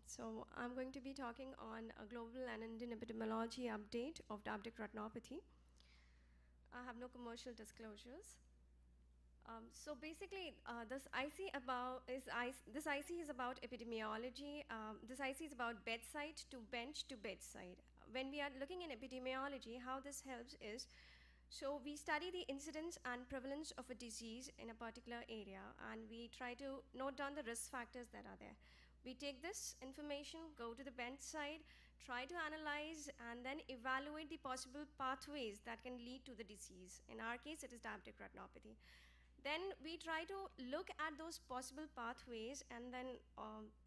So I'm going to be talking on a global and Indian epidemiology update of diabetic retinopathy. I have no commercial disclosures. So basically, this IC is about epidemiology. This IC is about bedside to bench to bedside. When we are looking in epidemiology, how this helps is, so we study the incidence and prevalence of a disease in a particular area, and we try to note down the risk factors that are there. We take this information, go to the bedside, try to analyze, and then evaluate the possible pathways that can lead to the disease. In our case, it is diabetic retinopathy. Then we try to look at those possible pathways and then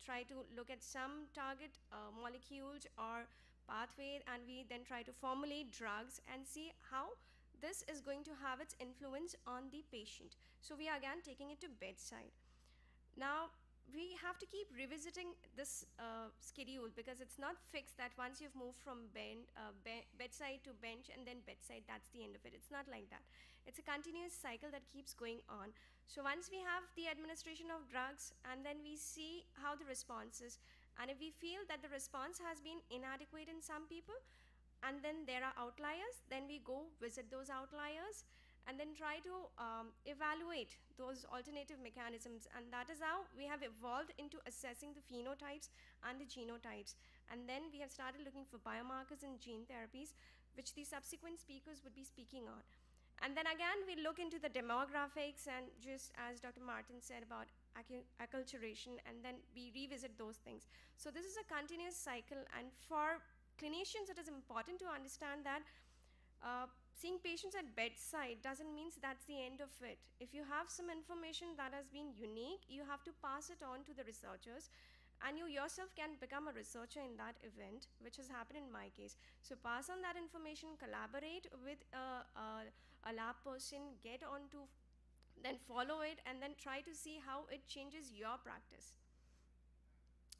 try to look at some target molecules or pathway, and we then try to formulate drugs and see how this is going to have its influence on the patient. So we are again taking it to bedside. Now, we have to keep revisiting this schedule, because it's not fixed that once you've moved from bedside to bench and then bedside, that's the end of it. It's not like that. It's a continuous cycle that keeps going on. So once we have the administration of drugs, and then we see how the response is, and if we feel that the response has been inadequate in some people, and then there are outliers, then we go visit those outliers and then try to evaluate those alternative mechanisms. And that is how we have evolved into assessing the phenotypes and the genotypes. And then we have started looking for biomarkers in gene therapies, which the subsequent speakers would be speaking on. And then again, we look into the demographics, and just as Dr. Martin said about acculturation, and then we revisit those things. So this is a continuous cycle, and for clinicians, it is important to understand that seeing patients at bedside doesn't mean that's the end of it. If you have some information that has been unique, you have to pass it on to the researchers, and you yourself can become a researcher in that event, which has happened in my case. So pass on that information, collaborate with a lab person, get on to, then follow it, and then try to see how it changes your practice.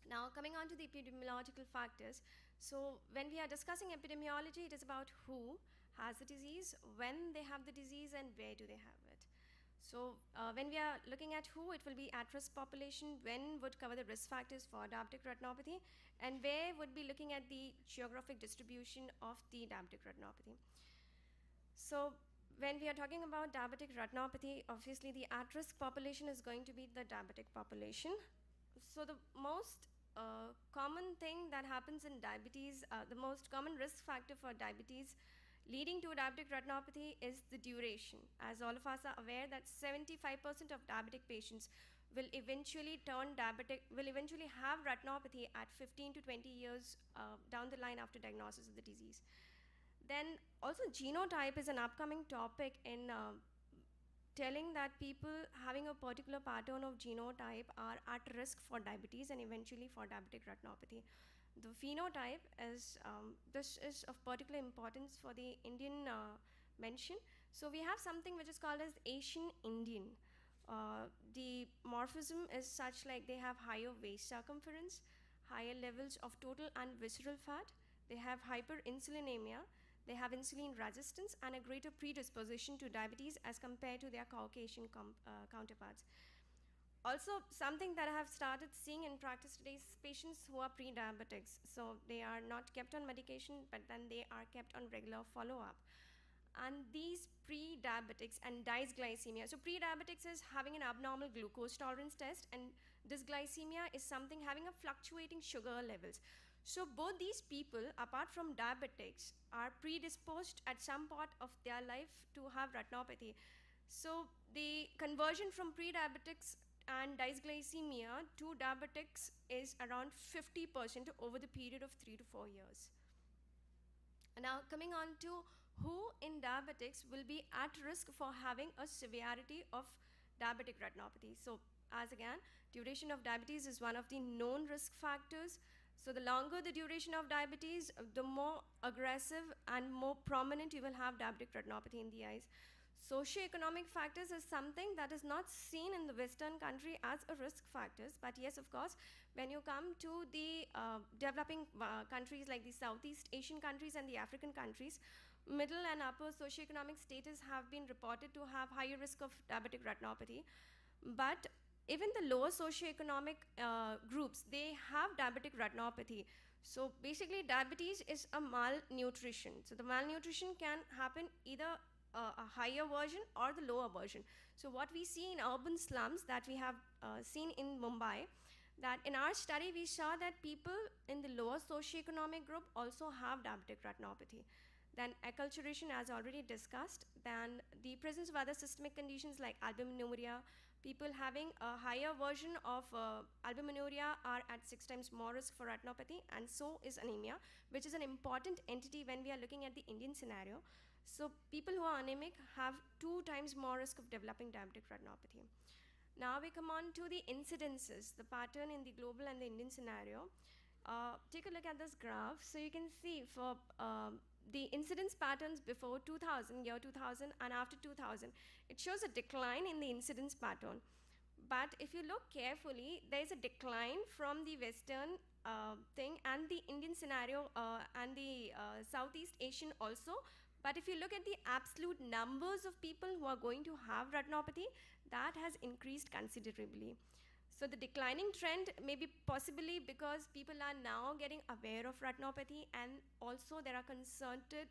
Now, coming on to the epidemiological factors. So when we are discussing epidemiology, it is about who has the disease, when they have the disease, and where do they have it. So when we are looking at who, it will be at-risk population, when would cover the risk factors for diabetic retinopathy, and where would be looking at the geographic distribution of the diabetic retinopathy. So when we are talking about diabetic retinopathy, obviously the at-risk population is going to be the diabetic population. So the most common thing that happens in diabetes, the most common risk factor for diabetes leading to diabetic retinopathy is the duration. As all of us are aware that 75% of diabetic patients will eventually turn diabetic, will eventually have retinopathy at 15 to 20 years down the line after diagnosis of the disease. Then also genotype is an upcoming topic in telling that people having a particular pattern of genotype are at risk for diabetes and eventually for diabetic retinopathy. The phenotype is, this is of particular importance for the Indian mention. So we have something which is called as Asian Indian. The morphism is such like they have higher waist circumference, higher levels of total and visceral fat, they have hyperinsulinemia, they have insulin resistance, and a greater predisposition to diabetes as compared to their Caucasian counterparts. Also, something that I have started seeing in practice today is patients who are pre-diabetics. So they are not kept on medication, but then they are kept on regular follow-up. And these pre-diabetics and dysglycemia. So pre-diabetics is having an abnormal glucose tolerance test, and dysglycemia is something having a fluctuating sugar levels. So both these people, apart from diabetics, are predisposed at some part of their life to have retinopathy. So the conversion from pre-diabetics and dysglycemia to diabetics is around 50% over the period of 3 to 4 years. Now, coming on to who in diabetics will be at risk for having a severity of diabetic retinopathy. So as again, duration of diabetes is one of the known risk factors. So the longer the duration of diabetes, the more aggressive and more prominent you will have diabetic retinopathy in the eyes. Socioeconomic factors is something that is not seen in the Western country as a risk factors, but yes, of course, when you come to the developing countries like the Southeast Asian countries and the African countries, middle and upper socioeconomic status have been reported to have higher risk of diabetic retinopathy. But even the lower socioeconomic groups, they have have diabetic retinopathy. So basically, diabetes is a malnutrition. So the malnutrition can happen either a higher version or the lower version. So what we see in urban slums that we have seen in Mumbai, that in our study we saw that people in the lower socioeconomic group also have diabetic retinopathy. Then acculturation, as already discussed. Then the presence of other systemic conditions like albuminuria. People having a higher version of albuminuria are at 6 times more risk for retinopathy, and so is anemia, which is an important entity when we are looking at the Indian scenario. So people who are anemic have 2 times more risk of developing diabetic retinopathy. Now we come on to the incidences, the pattern in the global and the Indian scenario. Take a look at this graph. So you can see for the incidence patterns before 2000, year 2000, and after 2000, it shows a decline in the incidence pattern. But if you look carefully, there is a decline from the Western thing and the Indian scenario and the Southeast Asian also. But if you look at the absolute numbers of people who are going to have retinopathy, that has increased considerably. So the declining trend may be possibly because people are now getting aware of retinopathy, and also there are concerted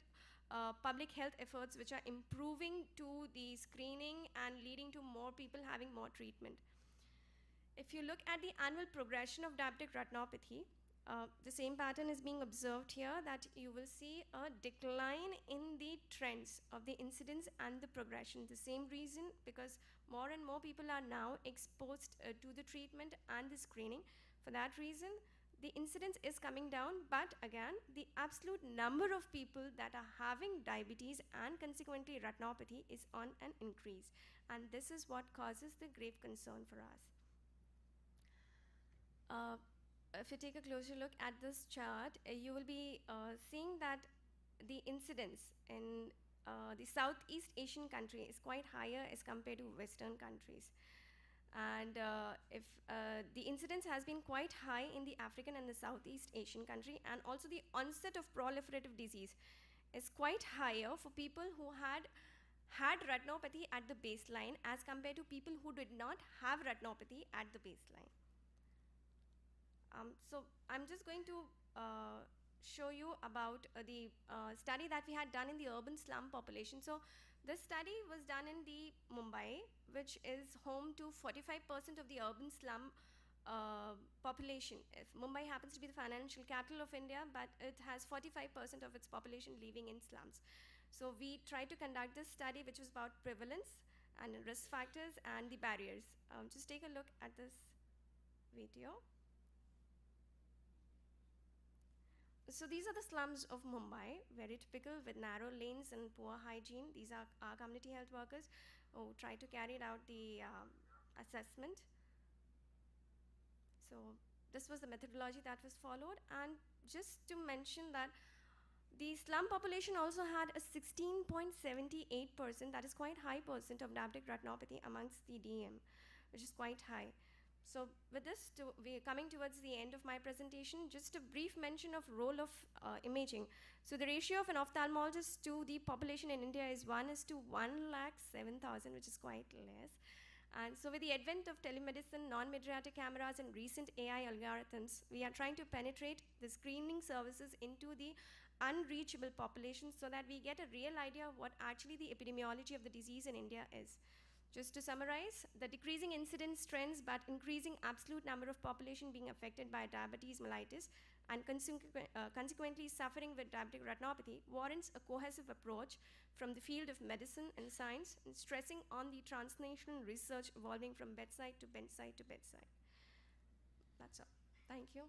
public health efforts which are improving to the screening and leading to more people having more treatment. If you look at the annual progression of diabetic retinopathy, the same pattern is being observed here, that you will see a decline in the trends of the incidence and the progression. The same reason, because more and more people are now exposed to the treatment and the screening. For that reason, the incidence is coming down, but again, the absolute number of people that are having diabetes and consequently retinopathy is on an increase. And this is what causes the grave concern for us. If you take a closer look at this chart, you will be seeing that the incidence in the Southeast Asian country is quite higher as compared to Western countries. And if the incidence has been quite high in the African and the Southeast Asian country, and also the onset of proliferative disease is quite higher for people who had retinopathy at the baseline as compared to people who did not have retinopathy at the baseline. So I'm just going to show you about the study that we had done in the urban slum population. So this study was done in the Mumbai, which is home to 45% of the urban slum population. If Mumbai happens to be the financial capital of India, but it has 45% of its population living in slums. So we tried to conduct this study, which was about prevalence and risk factors and the barriers. Just take a look at this video. So these are the slums of Mumbai, very typical with narrow lanes and poor hygiene. These are our community health workers who try to carry out the assessment. So this was the methodology that was followed. And just to mention that the slum population also had a 16.78%, that is quite high percent of diabetic retinopathy amongst the DM, which is quite high. So with this, we're coming towards the end of my presentation. Just a brief mention of role of imaging. So the ratio of an ophthalmologist to the population in India is 1:107,000, which is quite less. And so with the advent of telemedicine, non-mydriatic cameras, and recent AI algorithms, we are trying to penetrate the screening services into the unreachable population so that we get a real idea of what actually the epidemiology of the disease in India is. Just to summarize, the decreasing incidence trends but increasing absolute number of population being affected by diabetes mellitus and consequently suffering with diabetic retinopathy warrants a cohesive approach from the field of medicine and science, and stressing on the translational research evolving from bedside to bedside to bedside. That's all. Thank you.